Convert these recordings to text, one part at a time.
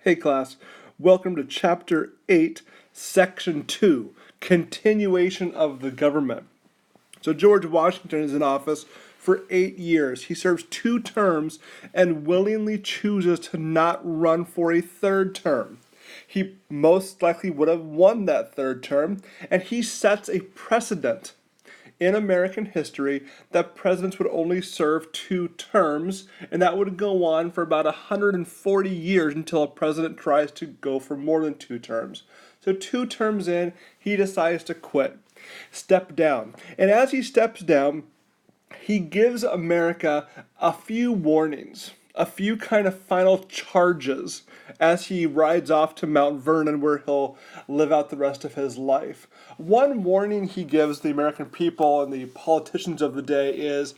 Hey class, welcome to Chapter 8, Section 2, Continuation of the Government. So George Washington is in office for 8 years. He serves 2 terms and willingly chooses to not run for a third term. He most likely would have won that third term, and he sets a precedent in American history that presidents would only serve 2 terms, and that would go on for about 140 years until a president tries to go for more than 2 terms. So 2 terms in, he decides to quit, step down. And as he steps down, he gives America a few warnings, a few kind of final charges as he rides off to Mount Vernon where he'll live out the rest of his life. One warning he gives the American people and the politicians of the day is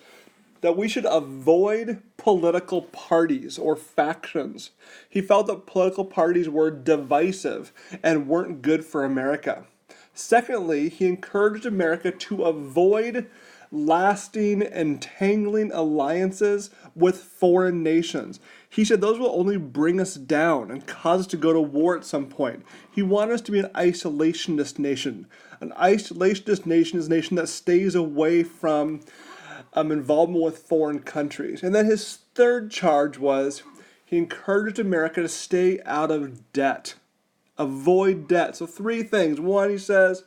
that we should avoid political parties or factions. He felt that political parties were divisive and weren't good for America. Secondly, he encouraged America to avoid lasting, entangling alliances with foreign nations. He said those will only bring us down and cause us to go to war at some point. He wanted us to be an isolationist nation. An isolationist nation is a nation that stays away from involvement with foreign countries. And then his third charge was he encouraged America to stay out of debt. Avoid debt. So 3 things. 1, he says,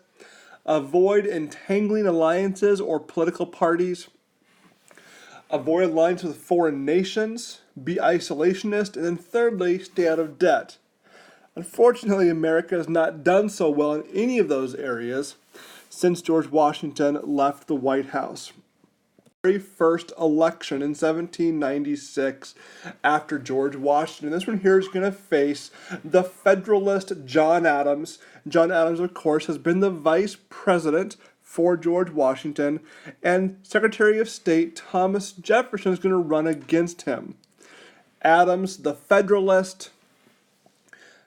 avoid entangling alliances or political parties. Avoid alliances with foreign nations. Be isolationist. And then thirdly, stay out of debt. Unfortunately, America has not done so well in any of those areas since George Washington left the White House. Very first election in 1796 after George Washington. This one here is going to face the Federalist John Adams. John Adams, of course, has been the vice president for George Washington, and Secretary of State Thomas Jefferson is going to run against him. Adams, the Federalist,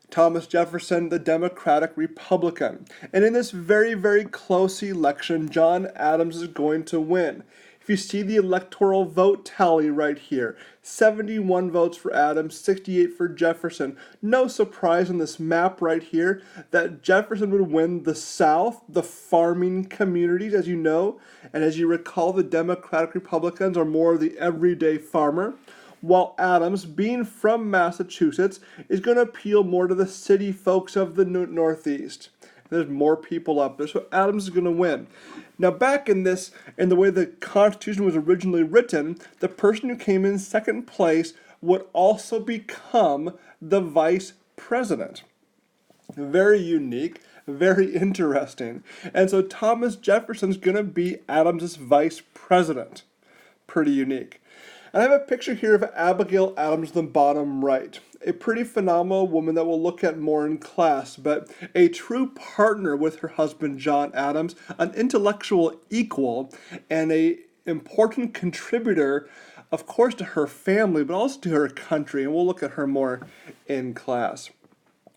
Thomas Jefferson, the Democratic Republican. And in this very, very close election, John Adams is going to win. If you see the electoral vote tally right here, 71 votes for Adams, 68 for Jefferson. No surprise on this map right here that Jefferson would win the South, the farming communities, as you know. And as you recall, the Democratic Republicans are more of the everyday farmer, while Adams, being from Massachusetts, is going to appeal more to the city folks of the Northeast. There's more people up there, so Adams is going to win. Now, back in the way the Constitution was originally written, the person who came in second place would also become the vice president. Very unique, very interesting. And so Thomas Jefferson's going to be Adams's vice president. Pretty unique. And I have a picture here of Abigail Adams in the bottom right. A pretty phenomenal woman that we'll look at more in class, but a true partner with her husband John Adams, an intellectual equal, and an important contributor, of course, to her family, but also to her country, and we'll look at her more in class.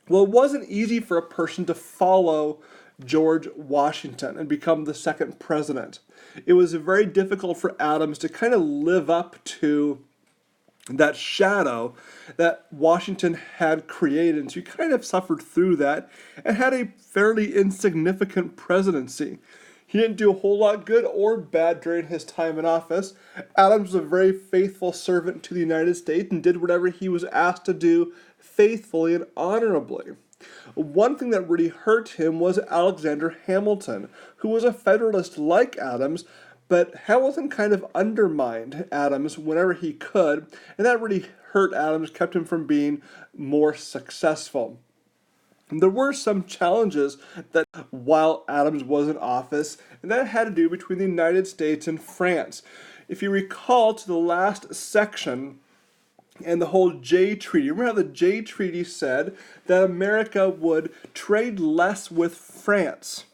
Well, it wasn't easy for a person to follow George Washington and become the second president. It was very difficult for Adams to kind of live up to that shadow that Washington had created. And so he kind of suffered through that and had a fairly insignificant presidency. He didn't do a whole lot good or bad during his time in office. Adams was a very faithful servant to the United States and did whatever he was asked to do faithfully and honorably. One thing that really hurt him was Alexander Hamilton, who was a Federalist like Adams, but Hamilton kind of undermined Adams whenever he could, and that really hurt Adams, kept him from being more successful. There were some challenges that while Adams was in office, and that had to do between the United States and France. If you recall to the last section, and the whole Jay Treaty. Remember how the Jay Treaty said that America would trade less with France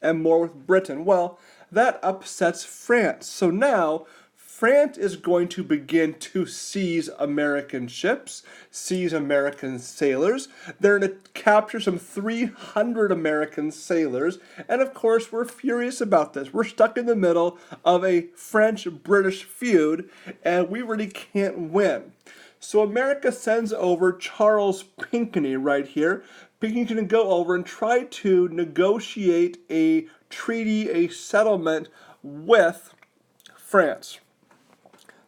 and more with Britain? Well, that upsets France. So now France is going to begin to seize American ships, seize American sailors. They're going to capture some 300 American sailors. And of course, we're furious about this. We're stuck in the middle of a French-British feud, and we really can't win. So America sends over Charles Pinckney right here. Pinckney's going to go over and try to negotiate a treaty, a settlement with France.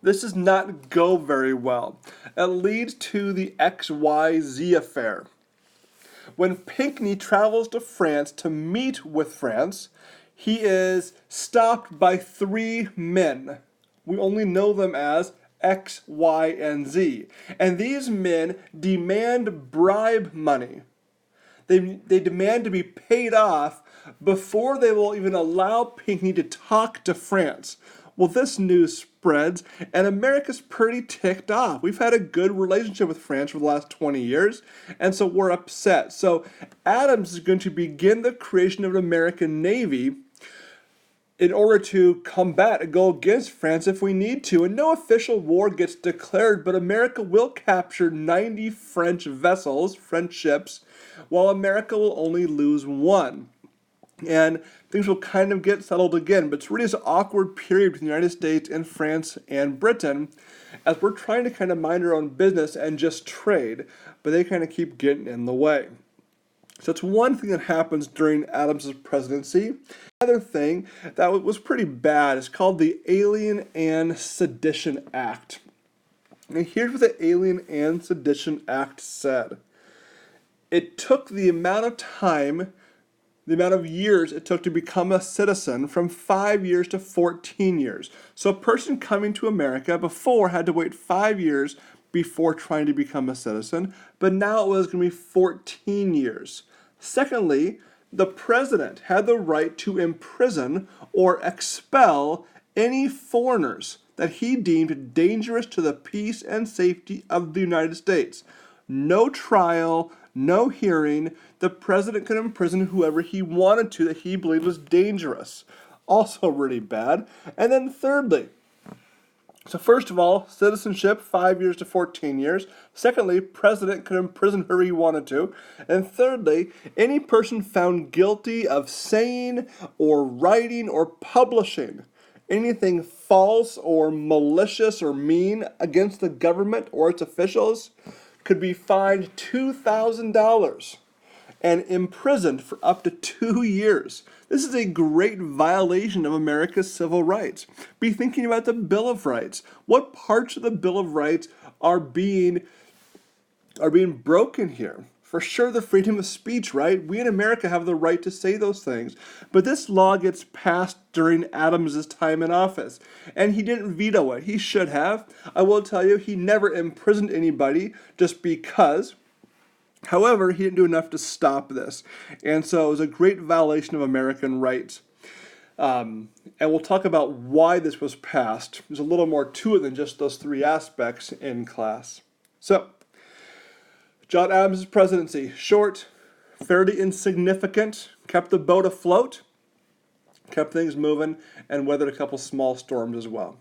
This does not go very well. It leads to the XYZ affair. When Pinckney travels to France to meet with France, he is stopped by three men. We only know them as X, Y, and Z. And these men demand bribe money. They demand to be paid off before they will even allow Pinckney to talk to France. Well, this news spreads, and America's pretty ticked off. We've had a good relationship with France for the last 20 years, and so we're upset. So Adams is going to begin the creation of an American Navy in order to combat and go against France if we need to. And no official war gets declared, but America will capture 90 French vessels, French ships, while America will only lose one. And things will kind of get settled again, but it's really this awkward period between the United States and France and Britain as we're trying to kind of mind our own business and just trade, but they kind of keep getting in the way. So it's one thing that happens during Adams's presidency. Another thing that was pretty bad is called the Alien and Sedition Act. And here's what the Alien and Sedition Act said. It took the amount of time, the amount of years it took to become a citizen from 5 years to 14 years. So a person coming to America before had to wait 5 years before trying to become a citizen, but now it was going to be 14 years. Secondly, the president had the right to imprison or expel any foreigners that he deemed dangerous to the peace and safety of the United States. No trial, no hearing. The president could imprison whoever he wanted to that he believed was dangerous. Also really bad. And then thirdly, so first of all, citizenship, 5 years to 14 years. Secondly, president could imprison whoever he wanted to. And thirdly, any person found guilty of saying or writing or publishing anything false or malicious or mean against the government or its officials could be fined $2,000 and imprisoned for up to 2 years. This is a great violation of America's civil rights. Be thinking about the Bill of Rights. What parts of the Bill of Rights are being broken here? For sure, the freedom of speech, right? We in America have the right to say those things. But this law gets passed during Adams' time in office, and he didn't veto it. He should have. I will tell you, he never imprisoned anybody just because. However, he didn't do enough to stop this. And so it was a great violation of American rights. And we'll talk about why this was passed. There's a little more to it than just those three aspects in class. So, John Adams' presidency, short, fairly insignificant, kept the boat afloat, kept things moving, and weathered a couple small storms as well.